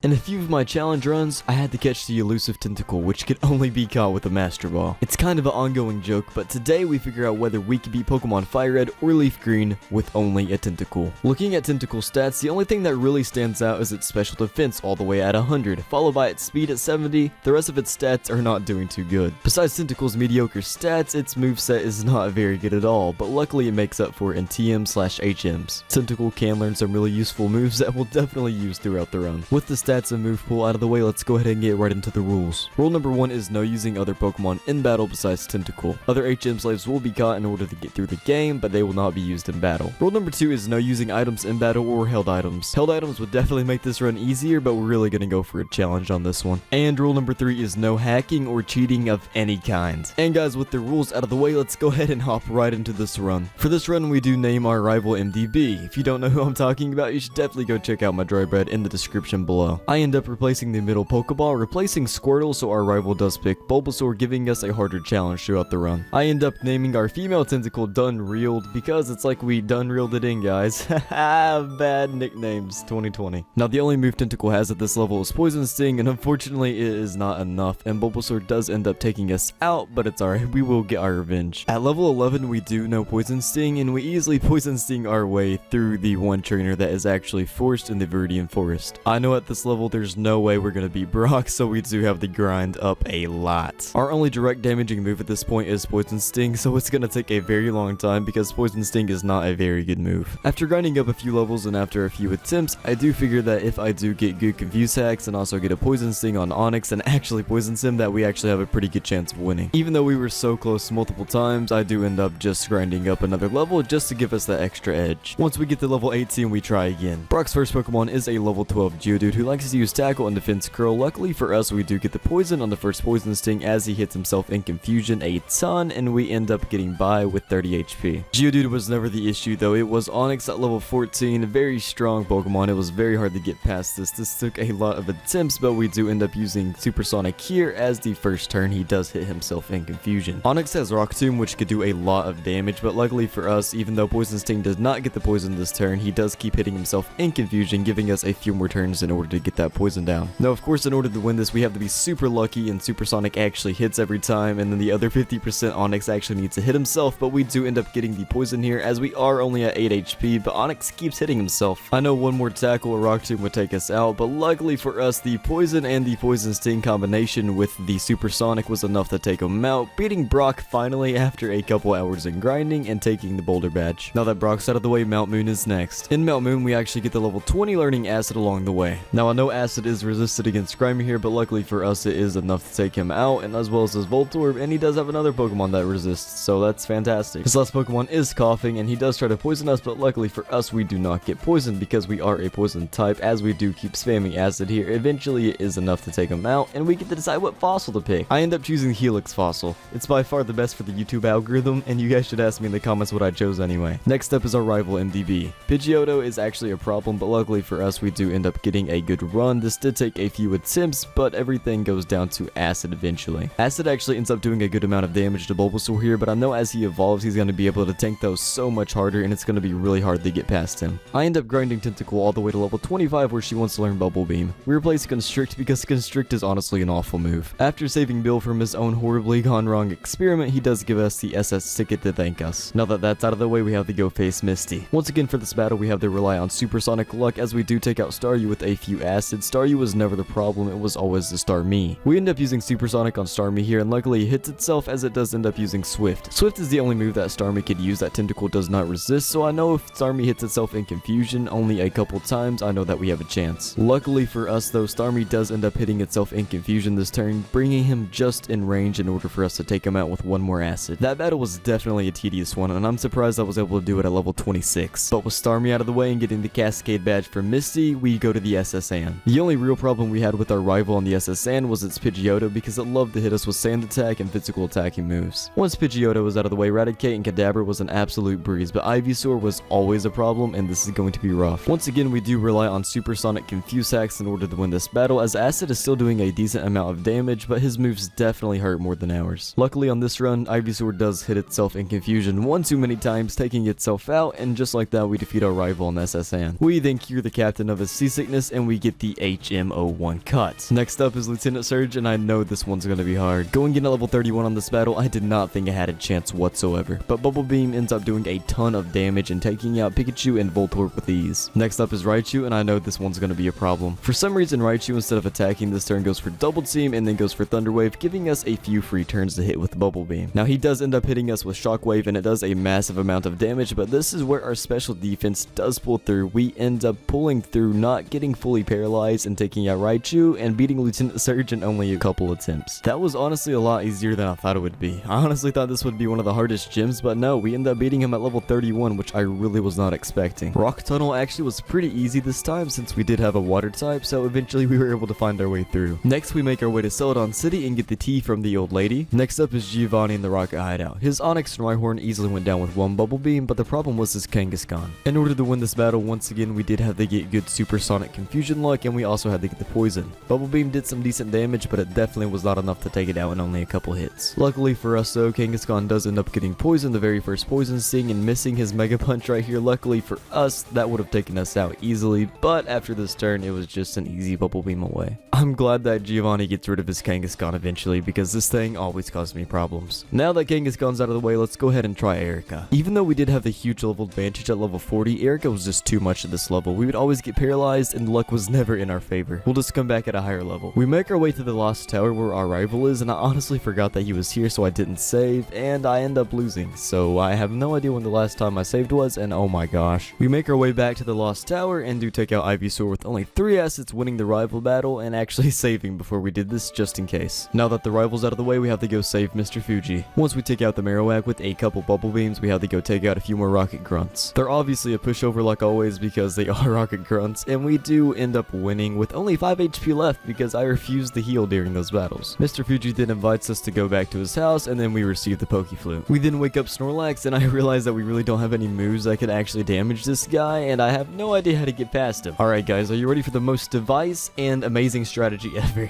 In a few of my challenge runs, I had to catch the elusive Tentacool, which could only be caught with a Master Ball. It's kind of an ongoing joke, but today we figure out whether we can beat Pokemon FireRed or LeafGreen with only a Tentacool. Looking at Tentacool stats, the only thing that really stands out is its special defense all the way at 100, followed by its speed at 70. The rest of its stats are not doing too good. Besides Tentacool's mediocre stats, its moveset is not very good at all, but luckily it makes up for it in TM/HMs. Tentacool can learn some really useful moves that we'll definitely use throughout the run. With the stats and move pool out of the way, let's go ahead and get right into the rules. Rule number 1 is no using other Pokemon in battle besides Tentacool. Other HM slaves will be caught in order to get through the game, but they will not be used in battle. Rule number 2 is no using items in battle or held items. Held items would definitely make this run easier, but we're really going to go for a challenge on this one. And rule number 3 is no hacking or cheating of any kind. And guys, with the rules out of the way, let's go ahead and hop right into this run. For this run, we do name our rival MDB. If you don't know who I'm talking about, you should definitely go check out Mah-Dry-Bread in the description below. I end up replacing the middle Pokeball, replacing Squirtle, so our rival does pick Bulbasaur, giving us a harder challenge throughout the run. I end up naming our female Tentacool Done-Reeled because it's like we done-reeled it in, guys. Haha, bad nicknames 2020. Now the only move Tentacool has at this level is Poison Sting, and unfortunately it is not enough, and Bulbasaur does end up taking us out, but it's alright, we will get our revenge. At level 11 we do know Poison Sting, and we easily Poison Sting our way through the one trainer that is actually forced in the Viridian Forest. I know at this level there's no way we're gonna beat Brock, so we do have to grind up a lot. Our only direct damaging move at this point is Poison Sting, so it's gonna take a very long time because Poison Sting is not a very good move. After grinding up a few levels and after a few attempts, I do figure that if I do get good Confuse hacks and also get a Poison Sting on Onix and actually poisons him, that we actually have a pretty good chance of winning. Even though we were so close multiple times, I do end up just grinding up another level just to give us that extra edge. Once we get to level 18, we try again. Brock's first Pokemon is a level 12 Geodude who likes to use Tackle and Defense Curl. Luckily for us, we do get the poison on the first Poison Sting as he hits himself in Confusion a ton, and we end up getting by with 30 HP. Geodude was never the issue though. It was Onix at level 14, a very strong Pokemon. It was very hard to get past this. This took a lot of attempts, but we do end up using Supersonic here as the first turn he does hit himself in Confusion. Onix has Rock Tomb, which could do a lot of damage, but luckily for us, even though Poison Sting does not get the poison this turn, he does keep hitting himself in Confusion, giving us a few more turns in order to get that poison down. Now of course, in order to win this, we have to be super lucky and Supersonic actually hits every time, and then the other 50% Onix actually needs to hit himself, but we do end up getting the poison here as we are only at 8 HP, but Onix keeps hitting himself. I know one more Tackle or Rock Tomb would take us out, but luckily for us, the poison and the Poison Sting combination with the Supersonic was enough to take him out, beating Brock finally after a couple hours in grinding and taking the Boulder Badge. Now that Brock's out of the way, Mount Moon is next. In Mount Moon, we actually get the level 20 learning Acid along the way. Now I know Acid is resisted against Grimy here, but luckily for us it is enough to take him out, and as well as his Voltorb, and he does have another Pokemon that resists, so that's fantastic. His last Pokemon is Coughing, and he does try to poison us, but luckily for us we do not get poisoned because we are a poison type, as we do keep spamming Acid here. Eventually it is enough to take him out, and we get to decide what fossil to pick. I end up choosing Helix Fossil. It's by far the best for the YouTube algorithm, and you guys should ask me in the comments what I chose anyway. Next up is our rival MDB. Pidgeotto is actually a problem, but luckily for us we do end up getting a good run. This did take a few attempts, but everything goes down to Acid eventually. Acid actually ends up doing a good amount of damage to Bulbasaur here, but I know as he evolves he's going to be able to tank those so much harder, and it's going to be really hard to get past him. I end up grinding Tentacool all the way to level 25 where she wants to learn Bubble Beam. We replace Constrict because Constrict is honestly an awful move. After saving Bill from his own horribly gone wrong experiment, he does give us the SS ticket to thank us. Now that that's out of the way, we have to go face Misty. Once again for this battle, we have to rely on Supersonic luck as we do take out Staryu with a few Acid. Staryu was never the problem, it was always the Starmie. We end up using Supersonic on Starmie here, and luckily it hits itself as it does end up using Swift. Swift is the only move that Starmie could use that Tentacool does not resist, so I know if Starmie hits itself in Confusion only a couple times, I know that we have a chance. Luckily for us though, Starmie does end up hitting itself in Confusion this turn, bringing him just in range in order for us to take him out with one more Acid. That battle was definitely a tedious one, and I'm surprised I was able to do it at level 26. But with Starmie out of the way and getting the Cascade Badge from Misty, we go to the SS Anne. The only real problem we had with our rival on the SS Anne was its Pidgeotto because it loved to hit us with Sand Attack and physical attacking moves. Once Pidgeotto was out of the way, Raticate and Kadabra was an absolute breeze, but Ivysaur was always a problem, and this is going to be rough. Once again, we do rely on Supersonic Confuse hacks in order to win this battle, as Acid is still doing a decent amount of damage, but his moves definitely hurt more than ours. Luckily on this run, Ivysaur does hit itself in Confusion one too many times, taking itself out, and just like that we defeat our rival on SS Anne. We then cure the captain of his seasickness, and we get get the HM01 cut. Next up is Lieutenant Surge, and I know this one's gonna be hard. Going in at level 31 on this battle, I did not think I had a chance whatsoever, but Bubble Beam ends up doing a ton of damage and taking out Pikachu and Voltorb with ease. Next up is Raichu, and I know this one's gonna be a problem. For some reason, Raichu, instead of attacking this turn, goes for Double Team and then goes for Thunder Wave, giving us a few free turns to hit with Bubble Beam. Now he does end up hitting us with Shockwave, and it does a massive amount of damage, but this is where our special defense does pull through. We end up pulling through, not getting fully paralyzed and taking out Raichu and beating Lieutenant Surge in only a couple attempts. That was honestly a lot easier than I thought it would be. I honestly thought this would be one of the hardest gyms, but no, we end up beating him at level 31, which I really was not expecting. Rock Tunnel actually was pretty easy this time since we did have a water type, so eventually we were able to find our way through. Next, we make our way to Celadon City and get the tea from the old lady. Next up is Giovanni in the Rocket Hideout. His Onix and Rhyhorn easily went down with one Bubble Beam, but the problem was his Kangaskhan. In order to win this battle, once again, we did have to get good Supersonic Confusion luck, and we also had to get the poison. Bubble Beam did some decent damage, but it definitely was not enough to take it out in only a couple hits. Luckily for us though, Kangaskhan does end up getting poisoned the very first poison sting and missing his Mega Punch right here. Luckily for us, that would have taken us out easily, but after this turn, it was just an easy Bubble Beam away. I'm glad that Giovanni gets rid of his Kangaskhan eventually, because this thing always caused me problems. Now that Kangaskhan's out of the way, let's go ahead and try Erica. Even though we did have the huge level advantage at level 40, Erica was just too much at this level. We would always get paralyzed and luck was never in our favor. We'll just come back at a higher level. We make our way to the Lost Tower where our rival is, and I honestly forgot that he was here, so I didn't save, and I end up losing. So I have no idea when the last time I saved was, and oh my gosh. We make our way back to the Lost Tower and do take out Ivysaur with only 3 assets, winning the rival battle and actually saving before we did this just in case. Now that the rival's out of the way, we have to go save Mr. Fuji. Once we take out the Marowak with a couple Bubble Beams, we have to go take out a few more Rocket Grunts. They're obviously a pushover like always because they are Rocket Grunts, and we do end up winning with only 5 HP left because I refused to heal during those battles. Mr. Fuji then invites us to go back to his house, and then we receive the Pokeflute. We then wake up Snorlax, and I realize that we really don't have any moves that could actually damage this guy, and I have no idea how to get past him. Alright guys, are you ready for the most device and amazing strategy ever?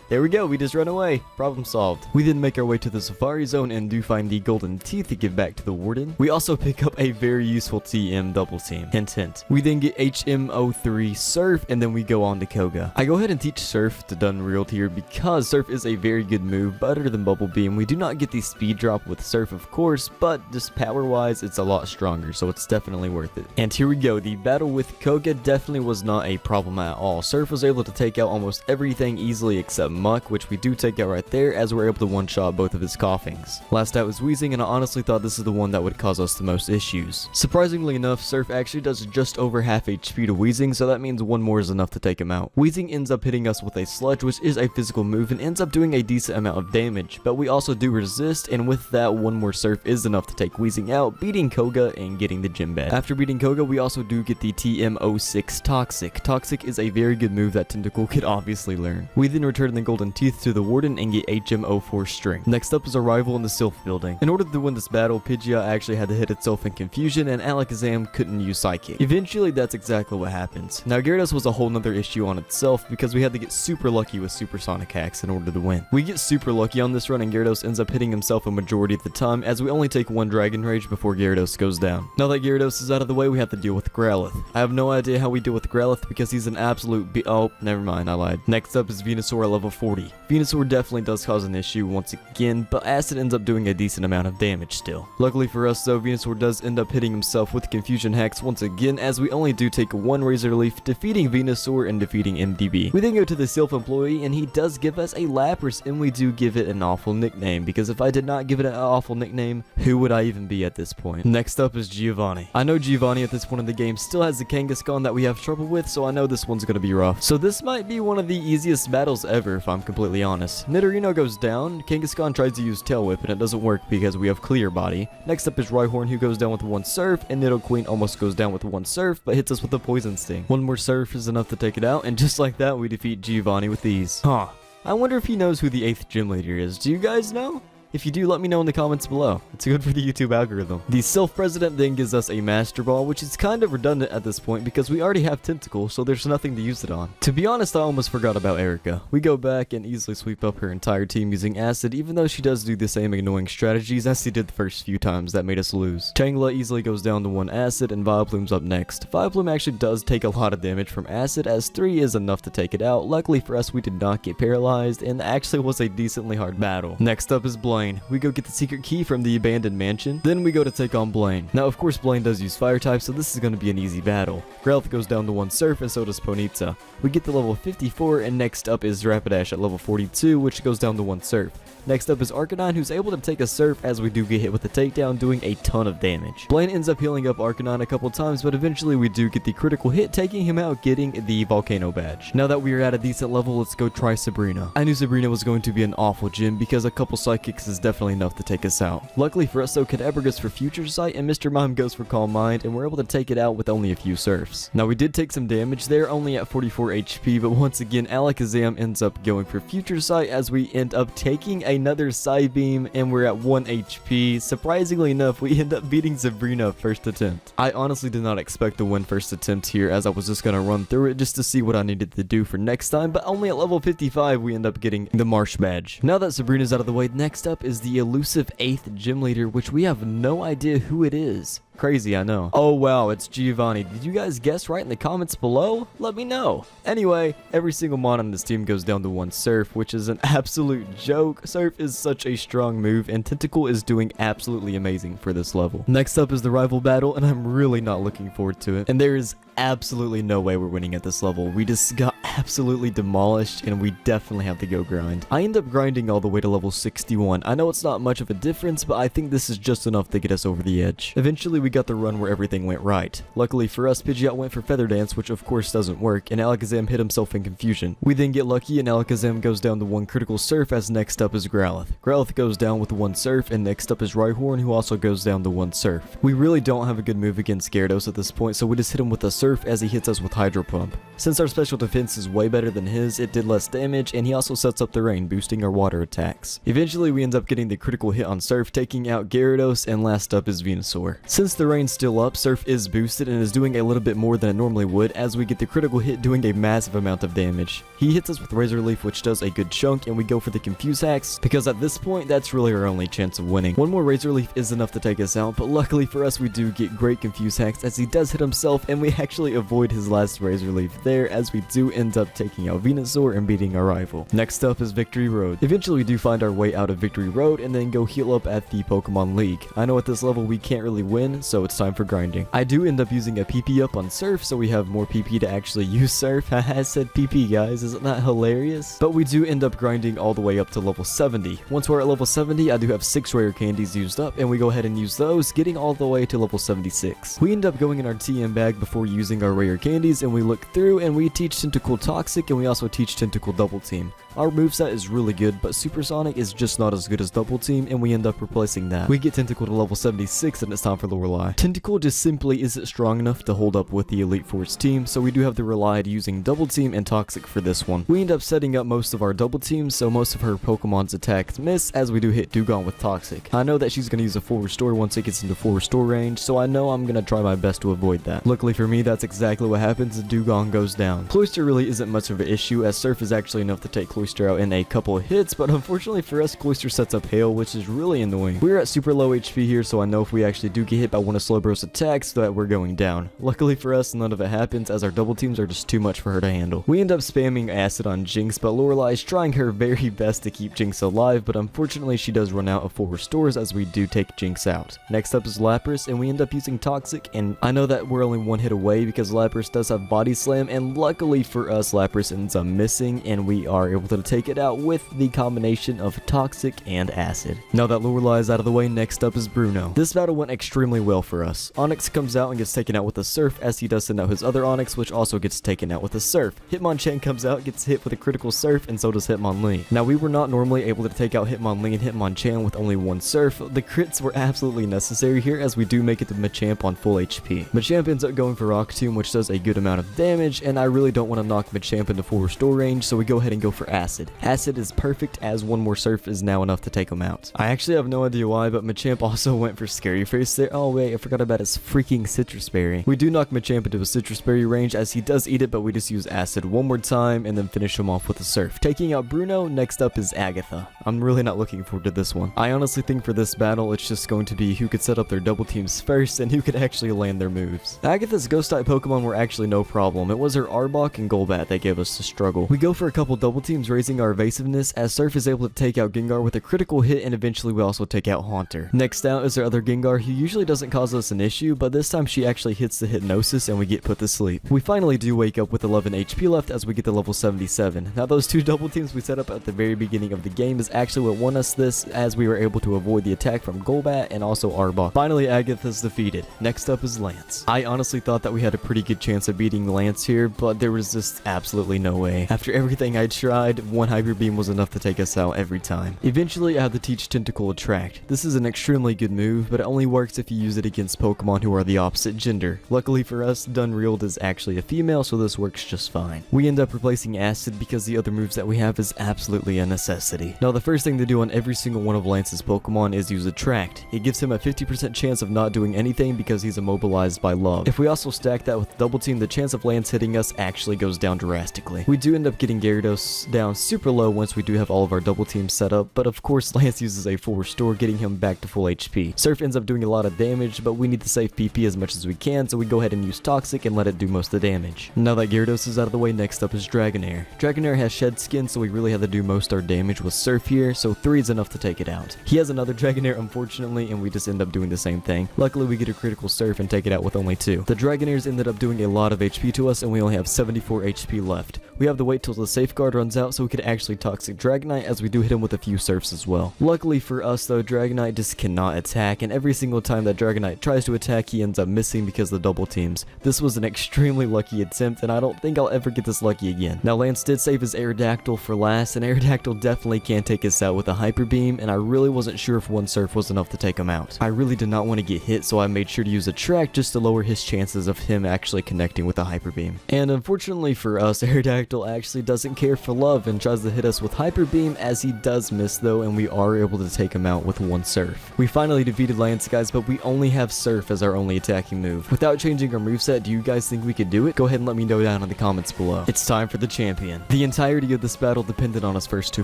There we go, we just run away. Problem solved. We then make our way to the Safari Zone and do find the golden teeth to give back to the Warden. We also pick up a very useful TM double team. Hint hint. We then get HM03 Surf, and then we go on to Koga. I go ahead and teach Surf to Dunreal here because Surf is a very good move, better than Bubble Beam. We do not get the speed drop with Surf of course, but just power wise it's a lot stronger, so it's definitely worth it. And here we go, the battle with Koga definitely was not a problem at all. Surf was able to take out almost everything easily except Muck, which we do take out right there as we're able to one-shot both of his coughings. Last out was Weezing, and I honestly thought this is the one that would cause us the most issues. Surprisingly enough, Surf actually does just over half HP to Weezing, so that means one more is enough to take him out. Weezing ends up hitting us with a Sludge, which is a physical move and ends up doing a decent amount of damage, but we also do resist, and with that, one more Surf is enough to take Weezing out, beating Koga and getting the gym badge. After beating Koga, we also do get the TM06 Toxic. Toxic is a very good move that Tentacool could obviously learn. We then return the golden teeth to the Warden and get HM04 Strength. Next up is a rival in the Silph building. In order to win this battle, Pidgeot actually had to hit itself in Confusion, and Alakazam couldn't use Psychic. Eventually, that's exactly what happens. Now, Gyarados was a whole nother issue on itself because we had to get super lucky with Supersonic hacks in order to win. We get super lucky on this run, and Gyarados ends up hitting himself a majority of the time as we only take one Dragon Rage before Gyarados goes down. Now that Gyarados is out of the way, we have to deal with Growlithe. I have no idea how we deal with Growlithe because he's an absolute oh, never mind, I lied. Next up is Venusaur at level 40. Venusaur definitely does cause an issue once again, but Acid ends up doing a decent amount of damage still. Luckily for us though, Venusaur does end up hitting himself with Confusion hacks once again as we only do take one Razor Leaf, defeating Venusaur and defeating MDB. We then go to the Silph employee and he does give us a Lapras, and we do give it an awful nickname because if I did not give it an awful nickname, who would I even be at this point? Next up is Giovanni. I know Giovanni at this point in the game still has the Kangaskhan that we have trouble with, so I know this one's gonna be rough. So this might be one of the easiest battles ever if I'm completely honest. Nidorino goes down, Kangaskhan tries to use Tail Whip and it doesn't work because we have Clear Body. Next up is Rhyhorn who goes down with one Surf, and Nidoqueen almost goes down with one Surf but hits us with a Poison Sting. One more Surf is enough to take it out, and just like that we defeat Giovanni with ease. I wonder if he knows who the 8th gym leader is. Do you guys know? If you do, let me know in the comments below. It's good for the YouTube algorithm. The Silph President then gives us a Master Ball, which is kind of redundant at this point because we already have Tentacool, so there's nothing to use it on. To be honest, I almost forgot about Erica. We go back and easily sweep up her entire team using Acid, even though she does do the same annoying strategies as she did the first few times that made us lose. Tangela easily goes down to 1 Acid, and Vileplume's up next. Vileplume actually does take a lot of damage from Acid, as 3 is enough to take it out. Luckily for us, we did not get paralyzed, and actually was a decently hard battle. Next up is Blaine. We go get the secret key from the abandoned mansion, then we go to take on Blaine. Now of course Blaine does use fire type, so this is going to be an easy battle. Growlithe goes down to 1 Surf, and so does Ponyta. We get to level 54, and next up is Rapidash at level 42, which goes down to 1 Surf. Next up is Arcanine, who's able to take a Surf as we do get hit with a takedown, doing a ton of damage. Blaine ends up healing up Arcanine a couple times, but eventually we do get the critical hit, taking him out, getting the Volcano badge. Now that we are at a decent level, let's go try Sabrina. I knew Sabrina was going to be an awful gym because a couple Psychics is definitely enough to take us out. Luckily for us though, Kadabra goes for Future Sight, and Mr. Mime goes for Calm Mind, and we're able to take it out with only a few Surfs. Now we did take some damage there, only at 44 HP, but once again Alakazam ends up going for Future Sight as we end up taking another Psybeam, and we're at 1 HP. Surprisingly enough, we end up beating Sabrina first attempt. I honestly did not expect to win first attempt here, as I was just gonna run through it just to see what I needed to do for next time, but only at level 55 we end up getting the Marsh badge. Now that Sabrina's out of the way, next up is the elusive 8th gym leader, which we have no idea who it is. Crazy, I know. Oh wow, it's Giovanni. Did you guys guess right in the comments below? Let me know. Anyway, every single mon on this team goes down to 1 Surf, which is an absolute joke. Surf is such a strong move, and Tentacool is doing absolutely amazing for this level. Next up is the rival battle, and I'm really not looking forward to it. And there is absolutely no way we're winning at this level. We just got absolutely demolished, and we definitely have to go grind. I end up grinding all the way to level 61. I know it's not much of a difference, but I think this is just enough to get us over the edge. Eventually, we got the run where everything went right. Luckily for us, Pidgeot went for Feather Dance, which of course doesn't work, and Alakazam hit himself in confusion. We then get lucky, and Alakazam goes down to 1 critical Surf, as next up is Growlithe. Growlithe goes down with 1 Surf, and next up is Rhyhorn, who also goes down to 1 Surf. We really don't have a good move against Gyarados at this point, so we just hit him with a Surf as he hits us with Hydro Pump. Since our special defense is way better than his, it did less damage, and he also sets up the rain, boosting our water attacks. Eventually, we end up getting the critical hit on Surf, taking out Gyarados, and last up is Venusaur. Since the rain's still up, Surf is boosted and is doing a little bit more than it normally would, as we get the critical hit doing a massive amount of damage. He hits us with Razor Leaf, which does a good chunk, and we go for the Confuse Hacks, because at this point, that's really our only chance of winning. One more Razor Leaf is enough to take us out, but luckily for us, we do get great Confuse Hacks, as he does hit himself, and we actually avoid his last Razor Leaf there, as we do end up taking out Venusaur and beating our rival. Next up is Victory Road. Eventually we do find our way out of Victory Road and then go heal up at the Pokemon League. I know at this level we can't really win, so it's time for grinding. I do end up using a PP up on Surf, so we have more PP to actually use Surf. I said PP, guys, isn't that hilarious? But we do end up grinding all the way up to level 70. Once we're at level 70, I do have 6 rare candies used up, and we go ahead and use those, getting all the way to level 76. We end up going in our TM bag before using our rare candies, and we look through and we teach Tentacool Toxic, and we also teach Tentacool Double Team. Our moveset is really good, but Supersonic is just not as good as Double Team, and we end up replacing that. We get Tentacool to level 76, and it's time for Lorelei. Tentacool just simply isn't strong enough to hold up with the Elite Force team, so we do have to rely on using Double Team and Toxic for this one. We end up setting up most of our Double Teams, so most of her Pokemon's attacks miss, as we do hit Dugong with Toxic. I know that she's going to use a full restore once it gets into full restore range, so I know I'm going to try my best to avoid that. Luckily for me, that's exactly what happens, and Dugong goes down. Cloyster really isn't much of an issue, as Surf is actually enough to take Cloyster out in a couple of hits, but unfortunately for us, Cloyster sets up Hail, which is really annoying. We're at super low HP here, so I know if we actually do get hit by one of Slowbro's attacks, that we're going down. Luckily for us, none of it happens, as our double teams are just too much for her to handle. We end up spamming acid on Jinx, but Lorelei is trying her very best to keep Jinx alive, but unfortunately she does run out of full restores as we do take Jinx out. Next up is Lapras, and we end up using Toxic, and I know that we're only one hit away because Lapras does have Body Slam, and luckily for us, Lapras ends up missing, and we are able to take it out with the combination of Toxic and Acid. Now that Lorelei is out of the way, next up is Bruno. This battle went extremely well for us. Onyx comes out and gets taken out with a Surf, as he does send out his other Onyx, which also gets taken out with a Surf. Hitmonchan comes out, gets hit with a critical Surf, and so does Hitmonlee. Now, we were not normally able to take out Hitmonlee and Hitmonchan with only one Surf. The crits were absolutely necessary here, as we do make it to Machamp on full HP. Machamp ends up going for Rock Tomb, which does a good amount of damage, and I really don't want to knock Machamp into full restore range, so we go ahead and go for Acid. Acid is perfect, as one more Surf is now enough to take him out. I actually have no idea why, but Machamp also went for Scary Face there. Oh wait, I forgot about his freaking Citrus Berry. We do knock Machamp into a Citrus Berry range, as he does eat it, but we just use Acid one more time and then finish him off with a Surf. Taking out Bruno, next up is Agatha. I'm really not looking forward to this one. I honestly think for this battle, it's just going to be who could set up their double teams first and who could actually land their moves. Agatha's ghost type Pokemon were actually no problem. It was her Arbok and Golbat that gave us the struggle. We go for a couple double teams, raising our evasiveness, as Surf is able to take out Gengar with a critical hit, and eventually we also take out Haunter. Next out is our other Gengar, who usually doesn't cause us an issue, but this time she actually hits the Hypnosis and we get put to sleep. We finally do wake up with 11 HP left as we get to level 77. Now those two double teams we set up at the very beginning of the game is actually what won us this, as we were able to avoid the attack from Golbat and also Arbok. Finally, Agatha's defeated. Next up is Lance. I honestly thought that we had a pretty good chance of beating Lance here, but there was just absolutely no way. After everything I tried, one Hyper Beam was enough to take us out every time. Eventually, I had to teach Tentacool Attract. This is an extremely good move, but it only works if you use it against Pokemon who are the opposite gender. Luckily for us, Dunreal is actually a female, so this works just fine. We end up replacing Acid because the other moves that we have is absolutely a necessity. Now, the first thing to do on every single one of Lance's Pokemon is use Attract. It gives him a 50% chance of not doing anything because he's immobilized by love. If we also stack that with Double Team, the chance of Lance hitting us actually goes down drastically. We do end up getting Gyarados down super low once we do have all of our double teams set up, but of course Lance uses a full restore, getting him back to full HP. Surf ends up doing a lot of damage, but we need to save PP as much as we can, so we go ahead and use Toxic and let it do most of the damage. Now that Gyarados is out of the way, next up is Dragonair. Dragonair has Shed Skin, so we really have to do most our damage with Surf here, so 3 is enough to take it out. He has another Dragonair unfortunately, and we just end up doing the same thing. Luckily we get a critical Surf and take it out with only 2. The Dragonairs ended up doing a lot of HP to us, and we only have 74 HP left. We have to wait till the safeguard runs out so we could actually Toxic Dragonite, as we do hit him with a few Surfs as well. Luckily for us though, Dragonite just cannot attack, and every single time that Dragonite tries to attack, he ends up missing because of the double teams. This was an extremely lucky attempt, and I don't think I'll ever get this lucky again. Now Lance did save his Aerodactyl for last, and Aerodactyl definitely can take us out with a Hyper Beam, and I really wasn't sure if one Surf was enough to take him out. I really did not want to get hit, so I made sure to use Attract just to lower his chances of him actually connecting with a Hyper Beam. And unfortunately for us, Aerodactyl actually doesn't care for love and tries to hit us with Hyper Beam, as he does miss though, and we are able to take him out with one Surf. We finally defeated Lance, guys, but we only have Surf as our only attacking move. Without changing our moveset, do you guys think we could do it? Go ahead and let me know down in the comments below. It's time for the champion. The entirety of this battle depended on his first 2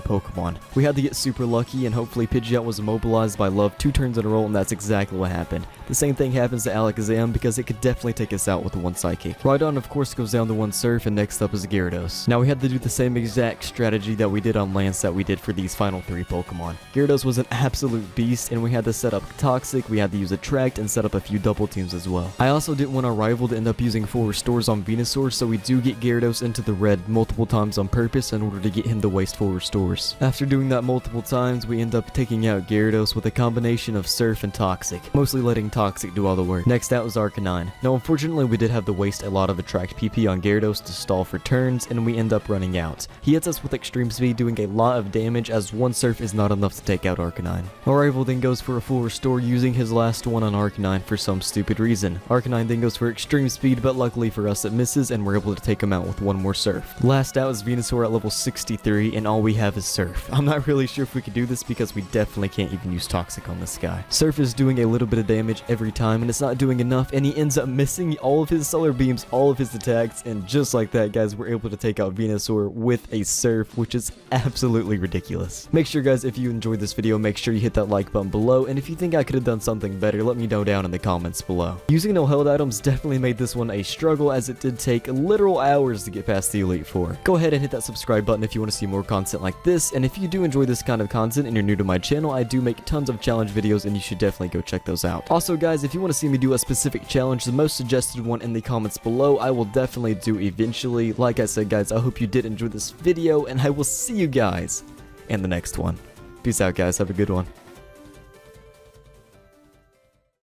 Pokemon. We had to get super lucky, and hopefully Pidgeot was immobilized by love 2 turns in a row, and that's exactly what happened. The same thing happens to Alakazam, because it could definitely take us out with one Psychic. Rhydon of course goes down to one Surf, and next up is Gyarados. Now we had to do the same exact strategy that we did on Lance that we did for these final 3 Pokemon. Gyarados was an absolute beast, and we had to set up Toxic, we had to use Attract, and set up a few double teams as well. I also didn't want our rival to end up using full restores on Venusaur, so we do get Gyarados into the red multiple times on purpose in order to get him to waste full restores. After doing that multiple times, we end up taking out Gyarados with a combination of Surf and Toxic, mostly letting Toxic do all the work. Next out was Arcanine. Now unfortunately we did have to waste a lot of Attract PP on Gyarados to stall for turns, and we end up running out. He hits us with extreme speed, doing a lot of damage, as one Surf is not enough to take out Arcanine. Our rival then goes for a full restore, using his last one on Arcanine for some stupid reason. Arcanine then goes for extreme speed, but luckily for us it misses, and we're able to take him out with one more Surf. Last out is Venusaur at level 63, and all we have is Surf. I'm not really sure if we could do this because we definitely can't even use Toxic on this guy. Surf is doing a little bit of damage every time, and it's not doing enough, and he ends up missing all of his Solar Beams, all of his attacks, and just like that, guys, we're able to take out Venusaur with a Surf, which is absolutely ridiculous. Make sure, guys, if you enjoyed this video, make sure you hit that like button below, and if you think I could have done something better, let me know down in the comments below. Using no held items definitely made this one a struggle, as it did take literal hours to get past the Elite Four. Go ahead and hit that subscribe button if you want to see more content like this, and if you do enjoy this kind of content and you're new to my channel, I do make tons of challenge videos, and you should definitely go check those out. Also, guys, if you want to see me do a specific challenge, the most suggested one in the comments below, I will definitely do eventually. Like I said, guys, I hope you did enjoy this video, and I will see you guys in the next one. Peace out, guys. Have a good one.